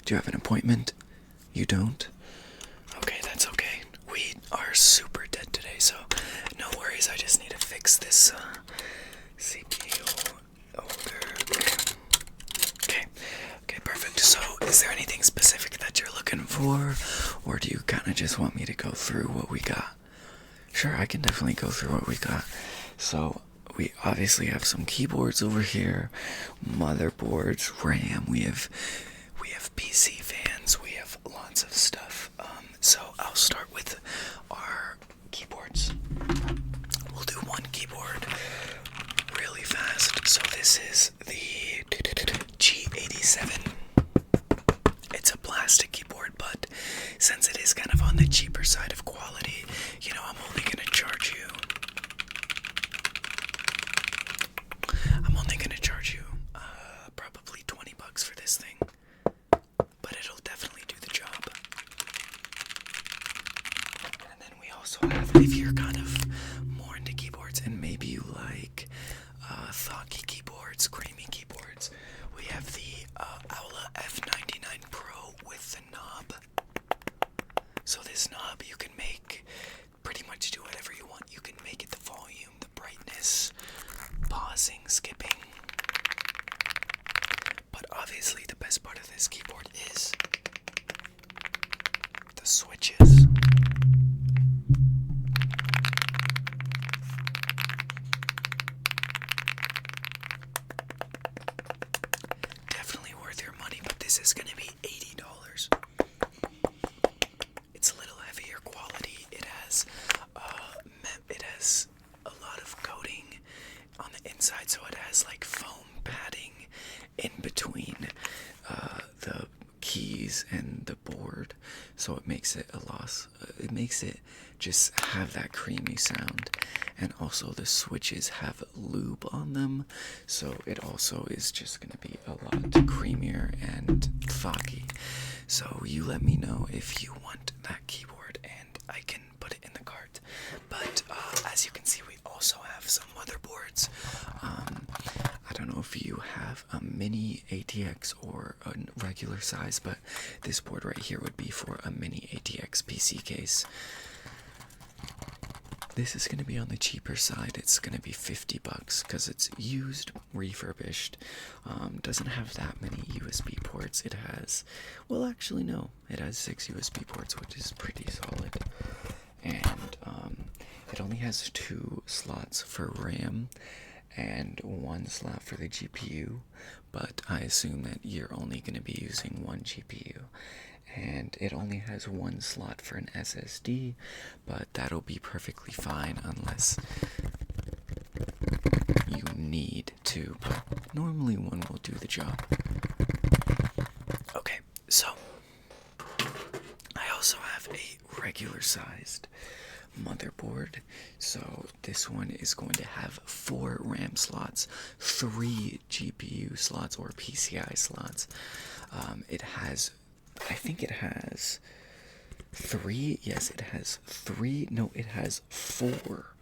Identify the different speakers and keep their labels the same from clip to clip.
Speaker 1: Do you have an appointment? You don't? Okay, that's okay. We are super dead today, so no worries. I just need to fix this CPU holder. Okay, perfect. So, is there anything specific that you're looking for, or do you kind of just want me to go through what we got? Sure, I can definitely go through what we got. So, we obviously have some keyboards over here, motherboards, RAM. We have PC fans. We have lots of stuff. So I'll start with our keyboards. We'll do one keyboard really fast. So this is the G87. It's a plastic keyboard, but since it is kind of on the cheaper side of quality, I'm only gonna charge you. Probably $20 for this thing, but it'll definitely do the job. And then we also have, if you're kind of more into keyboards and maybe you like thocky keyboards, creamy keyboards, we have the Aula F99 Pro with the knob. So this knob, you can make pretty much do whatever you want. You can make it the volume, the brightness, pausing, skipping. But obviously the best part of this keyboard is the switches. Definitely worth your money, but this is going to be $80. It's a little heavier quality. It has a lot of coating on the inside, so it has like foam padding in between the keys and the board, so it makes it it makes it just have that creamy sound. And also the switches have lube on them, so it also is just going to be a lot creamier and foggy. So you let me know if you want that keyboard and I can put it in the cart. But as you can see, we also have some motherboards. I don't know if you have a mini ATX or a regular size, but this board right here would be for a mini ATX PC case. This is going to be on the cheaper side. It's going to be $50 because it's used, refurbished. Doesn't have that many USB ports. It has, well, actually no, it has 6 USB ports, which is pretty solid. And it only has 2 slots for RAM and 1 slot for the GPU, but I assume that you're only going to be using 1 GPU. And it only has 1 slot for an SSD, but that'll be perfectly fine unless you need to, but normally 1 will do the job. Okay, so I also have a regular sized motherboard. So this one is going to have 4 RAM slots, 3 GPU slots or PCI slots. It has, I think it has 3, yes it has 3, no it has 4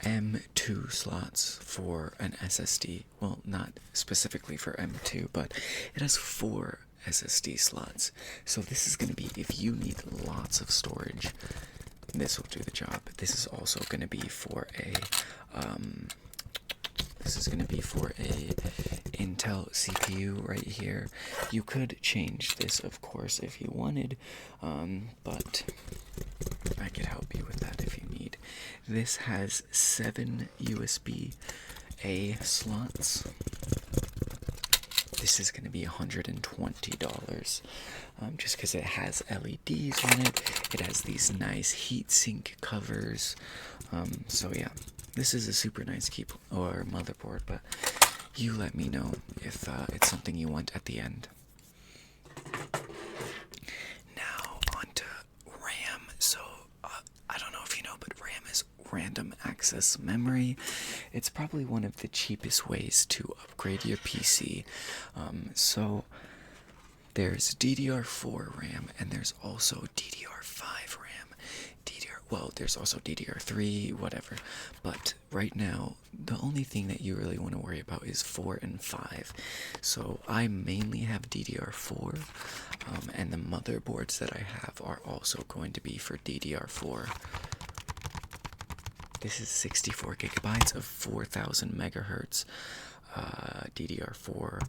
Speaker 1: M2 slots for an SSD. Well, not specifically for M2, but it has 4 SSD slots. So this is going to be, if you need lots of storage, this will do the job. This is also going to be for a Intel CPU right here. You could change this, of course, if you wanted, but I could help you with that if you need. This has 7 USB-A slots. This is going to be $120, just because it has LEDs on it. It has these nice heatsink covers. So yeah, this is a super nice motherboard, but you let me know if it's something you want at the end. Now onto RAM. So I don't know if you know, but RAM is random access memory. It's probably one of the cheapest ways to upgrade your PC. So there's DDR4 RAM and there's also DDR5 RAM. well, there's also DDR3, whatever. But right now, the only thing that you really want to worry about is 4 and 5. So I mainly have DDR4, and the motherboards that I have are also going to be for DDR4. This is 64 gigabytes of 4000 megahertz DDR4.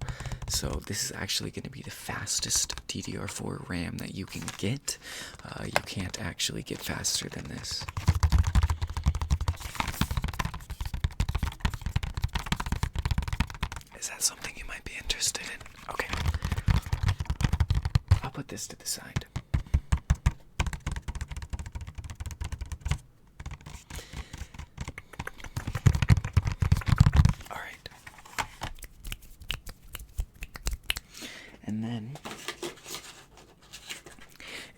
Speaker 1: So this is actually going to be the fastest DDR4 RAM that you can get. You can't actually get faster than this. Is that something you might be interested in? Okay. I'll put this to the side. And then,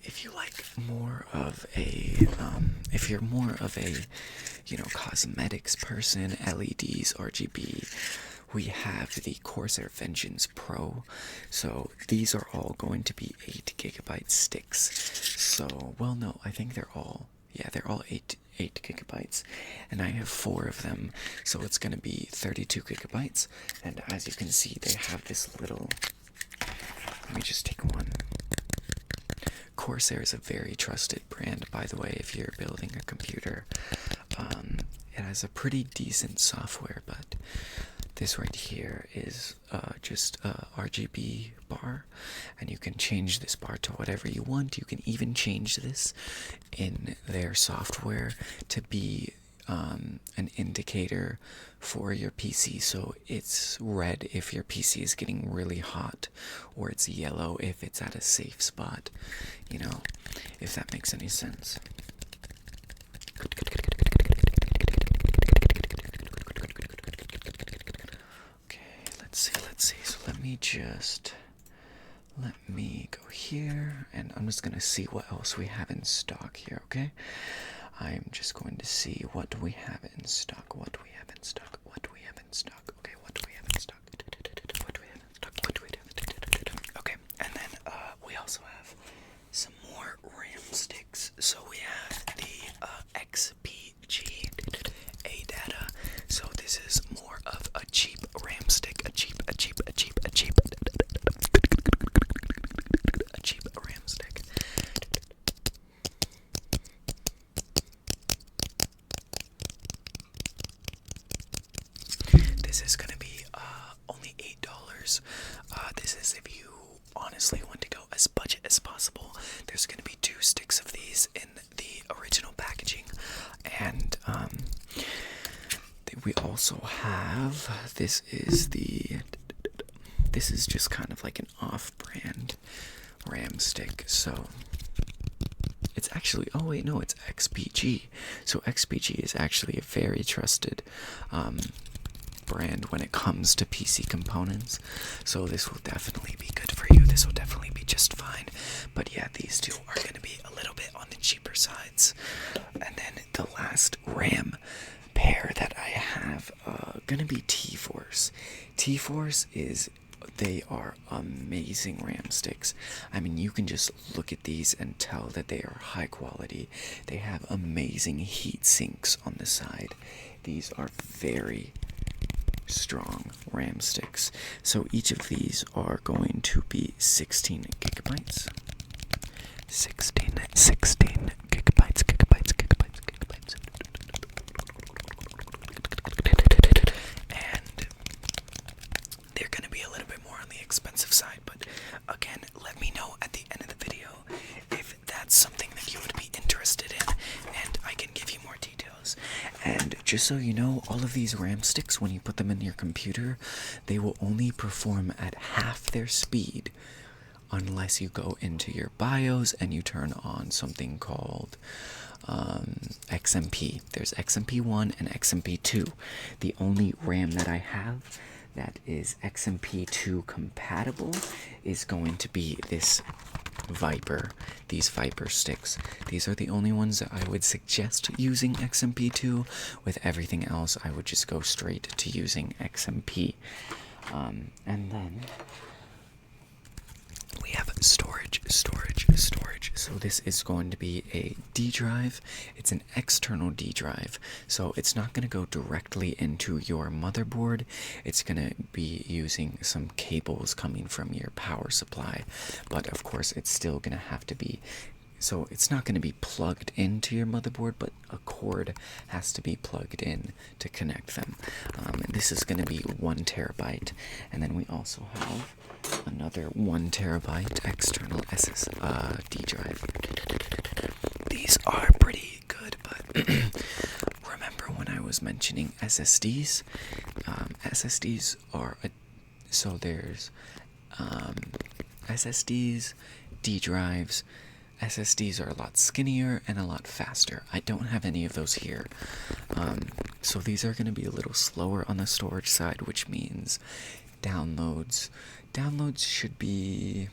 Speaker 1: if you like more of a, if you're more of a, cosmetics person, LEDs, RGB, we have the Corsair Vengeance Pro. So these are all going to be 8 gigabyte sticks. So, well, no, I think they're all 8 gigabytes, and I have 4 of them, so it's going to be 32 gigabytes. And as you can see, they have this little. Let me just take one. Corsair is a very trusted brand, by the way, if you're building a computer. It has a pretty decent software, but this right here is just a RGB bar, and you can change this bar to whatever you want. You can even change this in their software to be an indicator for your PC. So it's red if your PC is getting really hot, or it's yellow if it's at a safe spot, if that makes any sense. Okay, let's see. So let me go here, and I'm just gonna see what else we have in stock here, okay? I'm just going to see what do we have in stock. Okay, and then we also have some more RAM sticks. So we have the XPG ADATA. So this is more of a cheap RAM stick, a cheap RAM stick. This is going to be only $8. This is if you honestly want to go as budget as possible. There's going to be 2 sticks of these in the original packaging, and we also have, this is just kind of like an off-brand RAM stick. So it's actually, it's XPG. So XPG is actually a very trusted brand when it comes to PC components. So this will definitely be good for you. This will definitely be just fine. But yeah, these two are going to be a little bit on the cheaper sides. And then the last RAM pair that I have going to be T-Force. T-Force they are amazing RAM sticks. I mean, you can just look at these and tell that they are high quality. They have amazing heat sinks on the side. These are very strong RAM sticks. So each of these are going to be 16 gigabytes. 16 gigabytes. And they're going to be a little bit more on the expensive side, but again, let me know at the end of the video if that's something that you would be interested in, and I can give you more details. And just so you know, all of these RAM sticks, when you put them in your computer, they will only perform at half their speed unless you go into your BIOS and you turn on something called XMP. There's XMP1 and XMP2. The only RAM that I have that is XMP2 compatible is going to be this these Viper sticks. These are the only ones that I would suggest using XMP2. With everything else, I would just go straight to using XMP. And then we have storage. So this is going to be a D drive. It's an external D drive, so it's not going to go directly into your motherboard. It's going to be using some cables coming from your power supply, but of course it's still going to have to be, so it's not going to be plugged into your motherboard, but a cord has to be plugged in to connect them. And this is going to be 1 terabyte, and then we also have another 1 terabyte external SSD drive. These are pretty good, but remember when I was mentioning SSDs? SSDs are so there's SSDs, D drives. SSDs are a lot skinnier and a lot faster. I don't have any of those here. So these are going to be a little slower on the storage side, which means downloads should be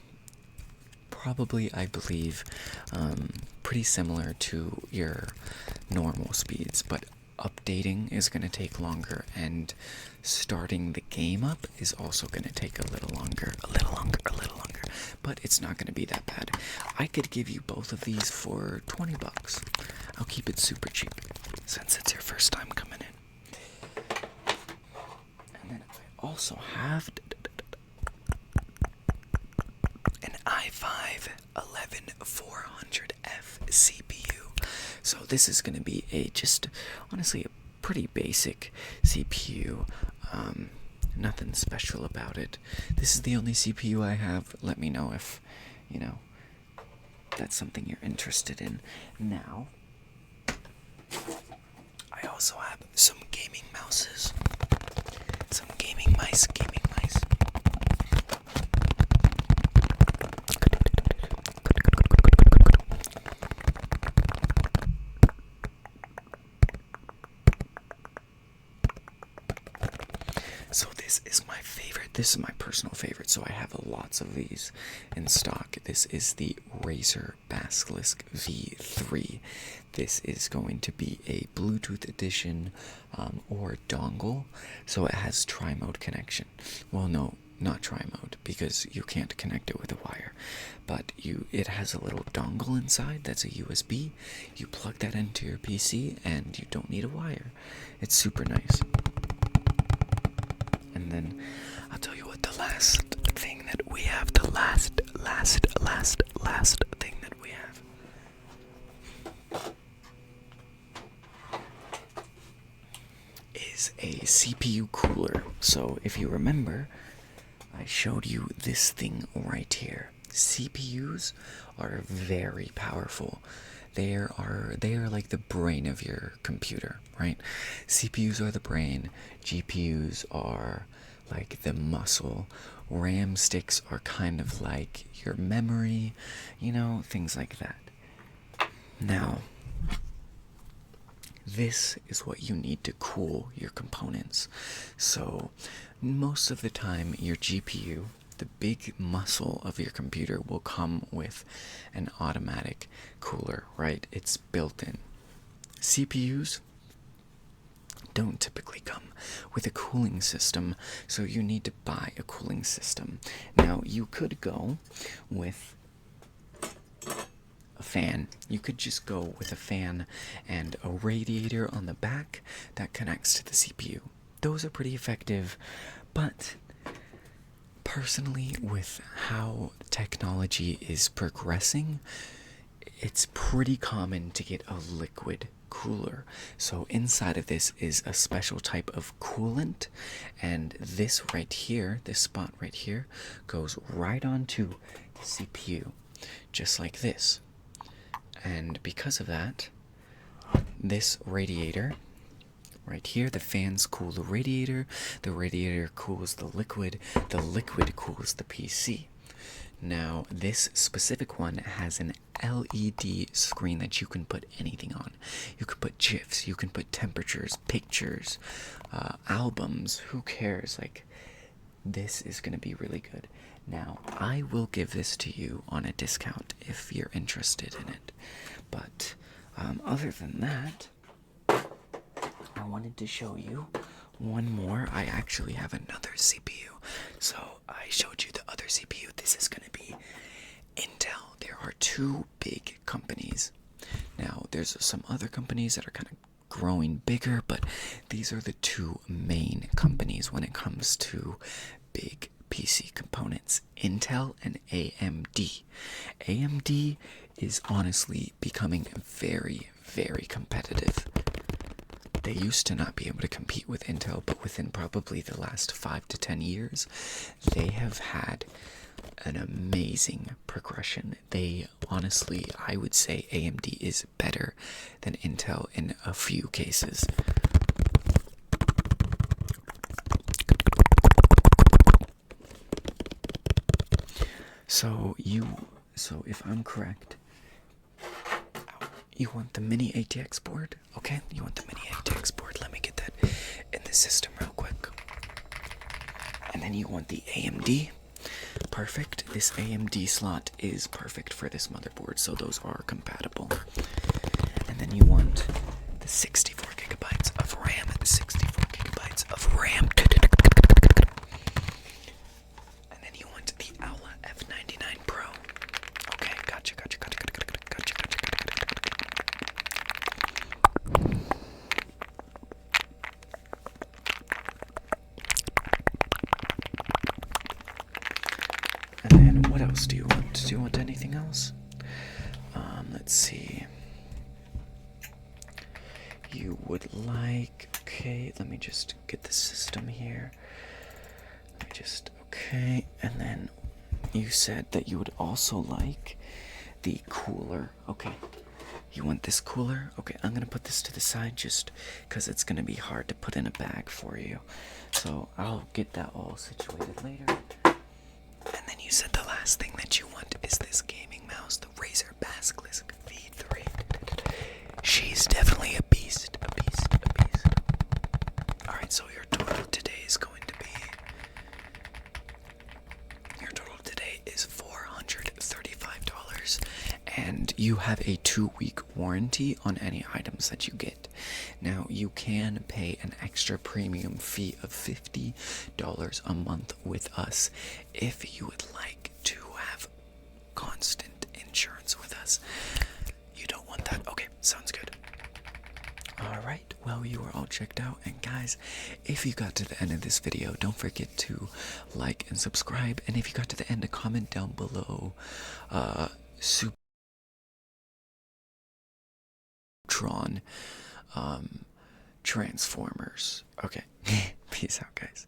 Speaker 1: probably, I believe, pretty similar to your normal speeds, but updating is going to take longer, and starting the game up is also going to take a little longer, but it's not going to be that bad. I could give you both of these for $20. I'll keep it super cheap since it's your first time coming in. And then I also have an i5-11400F CPU. So this is going to be honestly a pretty basic CPU. Nothing special about it. This is the only CPU I have. Let me know if, that's something you're interested in. Now, I also have some gaming mouses. Some gaming mice. So this is my favorite. This is my personal favorite. So I have lots of these in stock. This is the Razer Basilisk V3. This is going to be a Bluetooth edition or dongle. So it has tri-mode connection. Well, no, not tri-mode, because you can't connect it with a wire. But it has a little dongle inside that's a USB. You plug that into your PC and you don't need a wire. It's super nice. And then I'll tell you what, the last thing that we have, the last thing that we have is a CPU cooler. So if you remember, I showed you this thing right here. CPUs are very powerful. They are like the brain of your computer, right? CPUs are the brain, GPUs are like the muscle, RAM sticks are kind of like your memory, things like that. Now, this is what you need to cool your components. So, most of the time, your GPU, the big muscle of your computer, will come with an automatic cooler, right? It's built in. CPUs don't typically come with a cooling system, so you need to buy a cooling system. Now, you could go with a fan. You could just go with a fan and a radiator on the back that connects to the CPU. Those are pretty effective, but personally, with how technology is progressing, it's pretty common to get a liquid cooler. So inside of this is a special type of coolant, and this right here, this spot right here, goes right onto the CPU, just like this. And because of that, this radiator right here, the fans cool the radiator cools the liquid cools the PC. Now, this specific one has an LED screen that you can put anything on. You can put GIFs, you can put temperatures, pictures, albums, who cares? Like, this is going to be really good. Now, I will give this to you on a discount if you're interested in it. But other than that, I wanted to show you one more. I actually have another CPU. So I showed you the other CPU. This is going to be Intel. There are two big companies. Now, there's some other companies that are kind of growing bigger, but these are the two main companies when it comes to big PC components, Intel and AMD. AMD is honestly becoming very, very competitive. They used to not be able to compete with Intel, but within probably the last 5 to 10 years, they have had an amazing progression. They honestly, I would say AMD is better than Intel in a few cases. So if I'm correct, you want the mini ATX board? Okay, you want the mini ATX board. Let me get that in the system real quick. And then you want the AMD. Perfect. This AMD slot is perfect for this motherboard, so those are compatible. And then you want the 64 gigabytes of RAM and the 64 gigabytes of RAM. And then you want the Aula F99 Pro. Okay, gotcha. And then what else do you want? Do you want anything else? Let's see. You would like, okay, let me just get the system here. Okay, and then you said that you would also like the cooler. Okay, you want this cooler? Okay, I'm gonna put this to the side just because it's gonna be hard to put in a bag for you. So I'll get that all situated later. And then you said the last thing that you want is this gaming mouse, the Razer Basilisk V3. She's definitely a beast. Alright, so your total today is $435. And you have a 2-week warranty on any items that you get. Now, you can pay an extra premium fee of $50 a month with us if you would like to have constant insurance with us. You don't want that? Okay, sounds good. Alright, well, you are all checked out. And guys, if you got to the end of this video, don't forget to like and subscribe. And if you got to the end, a comment down below. Transformers. Okay. Peace out, guys.